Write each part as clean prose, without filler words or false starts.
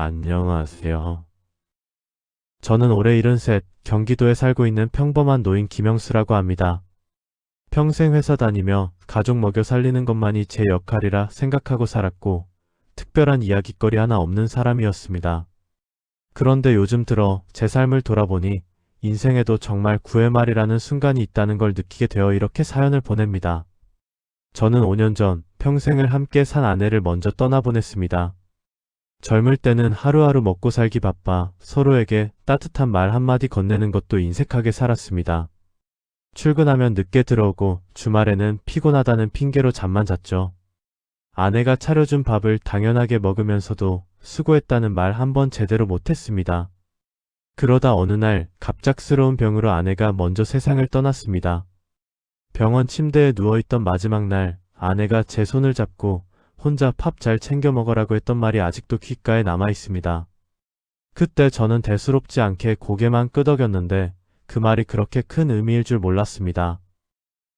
안녕하세요. 저는 올해 73, 경기도에 살고 있는 평범한 노인 김영수라고 합니다. 평생 회사 다니며 가족 먹여 살리는 것만이 제 역할이라 생각하고 살았고, 특별한 이야깃거리 하나 없는 사람이었습니다. 그런데 요즘 들어 제 삶을 돌아보니 인생에도 정말 9회 말이라는 순간이 있다는 걸 느끼게 되어 이렇게 사연을 보냅니다. 저는 5년 전 평생을 함께 산 아내를 먼저 떠나보냈습니다. 젊을 때는 하루하루 먹고 살기 바빠 서로에게 따뜻한 말 한마디 건네는 것도 인색하게 살았습니다. 출근하면 늦게 들어오고 주말에는 피곤하다는 핑계로 잠만 잤죠. 아내가 차려준 밥을 당연하게 먹으면서도 수고했다는 말 한 번 제대로 못했습니다. 그러다 어느 날 갑작스러운 병으로 아내가 먼저 세상을 떠났습니다. 병원 침대에 누워있던 마지막 날 아내가 제 손을 잡고 혼자 밥 잘 챙겨 먹으라고 했던 말이 아직도 귓가에 남아 있습니다. 그때 저는 대수롭지 않게 고개만 끄덕였는데 그 말이 그렇게 큰 의미일 줄 몰랐습니다.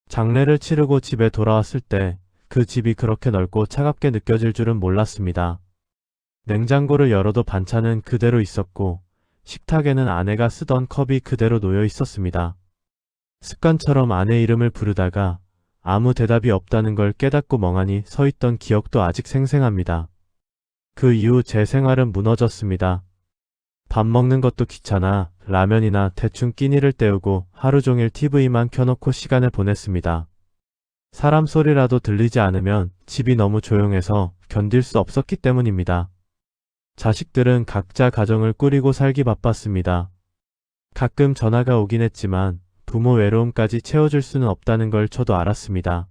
장례를 치르고 집에 돌아왔을 때 그 집이 그렇게 넓고 차갑게 느껴질 줄은 몰랐습니다. 냉장고를 열어도 반찬은 그대로 있었고 식탁에는 아내가 쓰던 컵이 그대로 놓여 있었습니다. 습관처럼 아내 이름을 부르다가 아무 대답이 없다는 걸 깨닫고 멍하니 서 있던 기억도 아직 생생합니다. 그 이후 제 생활은 무너졌습니다. 밥 먹는 것도 귀찮아 라면이나 대충 끼니를 때우고 하루 종일 TV만 켜놓고 시간을 보냈습니다. 사람 소리라도 들리지 않으면 집이 너무 조용해서 견딜 수 없었기 때문입니다. 자식들은 각자 가정을 꾸리고 살기 바빴습니다. 가끔 전화가 오긴 했지만 부모 외로움까지 채워줄 수는 없다는 걸 저도 알았습니다.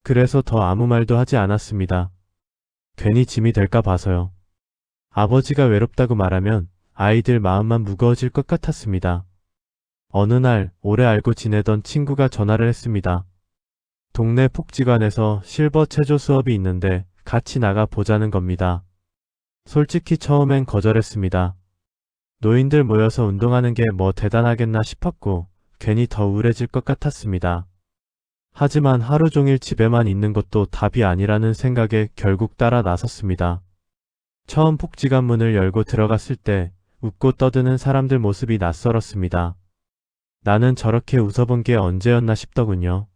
그래서 더 아무 말도 하지 않았습니다. 괜히 짐이 될까 봐서요. 아버지가 외롭다고 말하면 아이들 마음만 무거워질 것 같았습니다. 어느 날 오래 알고 지내던 친구가 전화를 했습니다. 동네 복지관에서 실버 체조 수업이 있는데 같이 나가 보자는 겁니다. 솔직히 처음엔 거절했습니다. 노인들 모여서 운동하는 게 뭐 대단하겠나 싶었고 괜히 더 우울해질 것 같았습니다. 하지만 하루 종일 집에만 있는 것도 답이 아니라는 생각에 결국 따라 나섰습니다. 처음 복지관 문을 열고 들어갔을 때 웃고 떠드는 사람들 모습이 낯설었습니다. 나는 저렇게 웃어본 게 언제였나 싶더군요.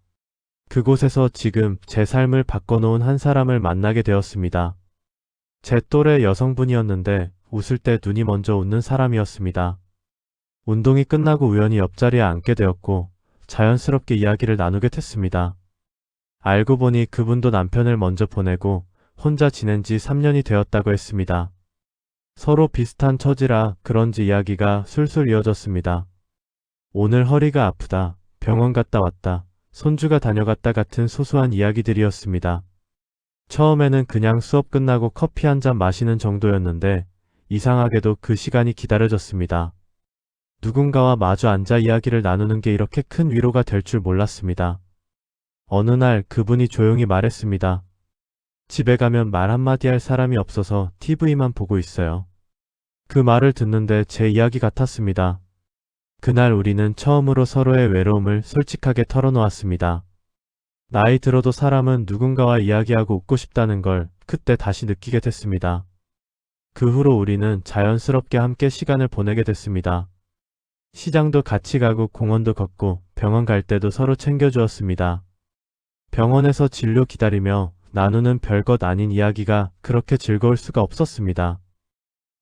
그곳에서 지금 제 삶을 바꿔놓은 한 사람을 만나게 되었습니다. 제 또래 여성분이었는데 웃을 때 눈이 먼저 웃는 사람이었습니다. 운동이 끝나고 우연히 옆자리에 앉게 되었고 자연스럽게 이야기를 나누게 됐습니다. 알고 보니 그분도 남편을 먼저 보내고 혼자 지낸 지 3년이 되었다고 했습니다. 서로 비슷한 처지라 그런지 이야기가 술술 이어졌습니다. 오늘 허리가 아프다, 병원 갔다 왔다, 손주가 다녀갔다 같은 소소한 이야기들이었습니다. 처음에는 그냥 수업 끝나고 커피 한 잔 마시는 정도였는데 이상하게도 그 시간이 기다려졌습니다. 누군가와 마주 앉아 이야기를 나누는 게 이렇게 큰 위로가 될 줄 몰랐습니다. 어느 날 그분이 조용히 말했습니다. 집에 가면 말 한마디 할 사람이 없어서 TV만 보고 있어요. 그 말을 듣는데 제 이야기 같았습니다. 그날 우리는 처음으로 서로의 외로움을 솔직하게 털어놓았습니다. 나이 들어도 사람은 누군가와 이야기하고 웃고 싶다는 걸 그때 다시 느끼게 됐습니다. 그 후로 우리는 자연스럽게 함께 시간을 보내게 됐습니다. 시장도 같이 가고 공원도 걷고 병원 갈 때도 서로 챙겨주었습니다. 병원에서 진료 기다리며 나누는 별것 아닌 이야기가 그렇게 즐거울 수가 없었습니다.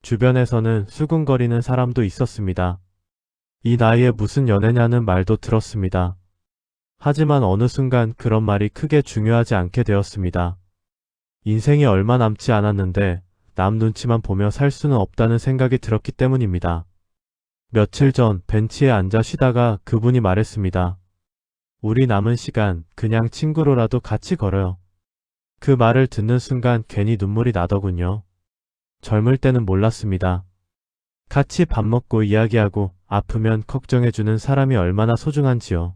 주변에서는 수군거리는 사람도 있었습니다. 이 나이에 무슨 연애냐는 말도 들었습니다. 하지만 어느 순간 그런 말이 크게 중요하지 않게 되었습니다. 인생이 얼마 남지 않았는데 남 눈치만 보며 살 수는 없다는 생각이 들었기 때문입니다. 며칠 전 벤치에 앉아 쉬다가 그분이 말했습니다. 우리 남은 시간 그냥 친구로라도 같이 걸어요. 그 말을 듣는 순간 괜히 눈물이 나더군요. 젊을 때는 몰랐습니다. 같이 밥 먹고 이야기하고 아프면 걱정해주는 사람이 얼마나 소중한지요.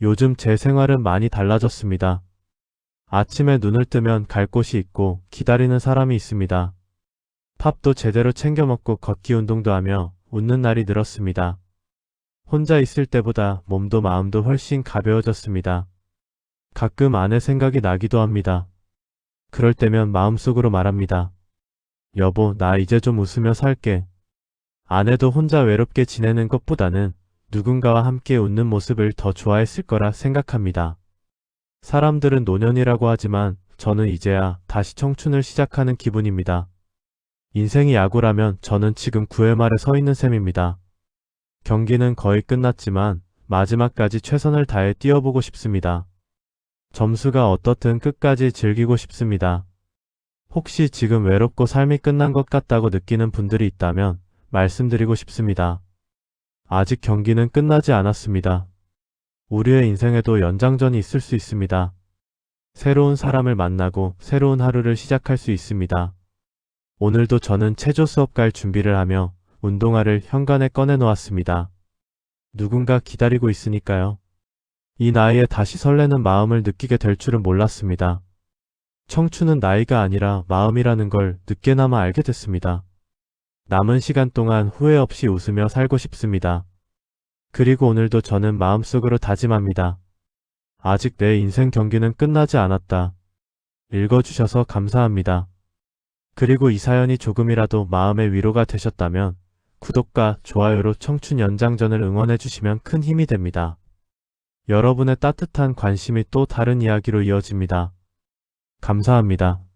요즘 제 생활은 많이 달라졌습니다. 아침에 눈을 뜨면 갈 곳이 있고 기다리는 사람이 있습니다. 밥도 제대로 챙겨 먹고 걷기 운동도 하며 웃는 날이 늘었습니다. 혼자 있을 때보다 몸도 마음도 훨씬 가벼워졌습니다. 가끔 아내 생각이 나기도 합니다. 그럴 때면 마음속으로 말합니다. 여보, 나 이제 좀 웃으며 살게. 아내도 혼자 외롭게 지내는 것보다는 누군가와 함께 웃는 모습을 더 좋아했을 거라 생각합니다. 사람들은 노년이라고 하지만 저는 이제야 다시 청춘을 시작하는 기분입니다. 인생이 야구라면 저는 지금 9회 말에 서 있는 셈입니다. 경기는 거의 끝났지만 마지막까지 최선을 다해 뛰어보고 싶습니다. 점수가 어떻든 끝까지 즐기고 싶습니다. 혹시 지금 외롭고 삶이 끝난 것 같다고 느끼는 분들이 있다면 말씀드리고 싶습니다. 아직 경기는 끝나지 않았습니다. 우리의 인생에도 연장전이 있을 수 있습니다. 새로운 사람을 만나고 새로운 하루를 시작할 수 있습니다. 오늘도 저는 체조 수업 갈 준비를 하며 운동화를 현관에 꺼내 놓았습니다. 누군가 기다리고 있으니까요. 이 나이에 다시 설레는 마음을 느끼게 될 줄은 몰랐습니다. 청춘은 나이가 아니라 마음이라는 걸 늦게나마 알게 됐습니다. 남은 시간 동안 후회 없이 웃으며 살고 싶습니다. 그리고 오늘도 저는 마음속으로 다짐합니다. 아직 내 인생 경기는 끝나지 않았다. 읽어주셔서 감사합니다. 그리고 이 사연이 조금이라도 마음의 위로가 되셨다면 구독과 좋아요로 청춘 연장전을 응원해주시면 큰 힘이 됩니다. 여러분의 따뜻한 관심이 또 다른 이야기로 이어집니다. 감사합니다.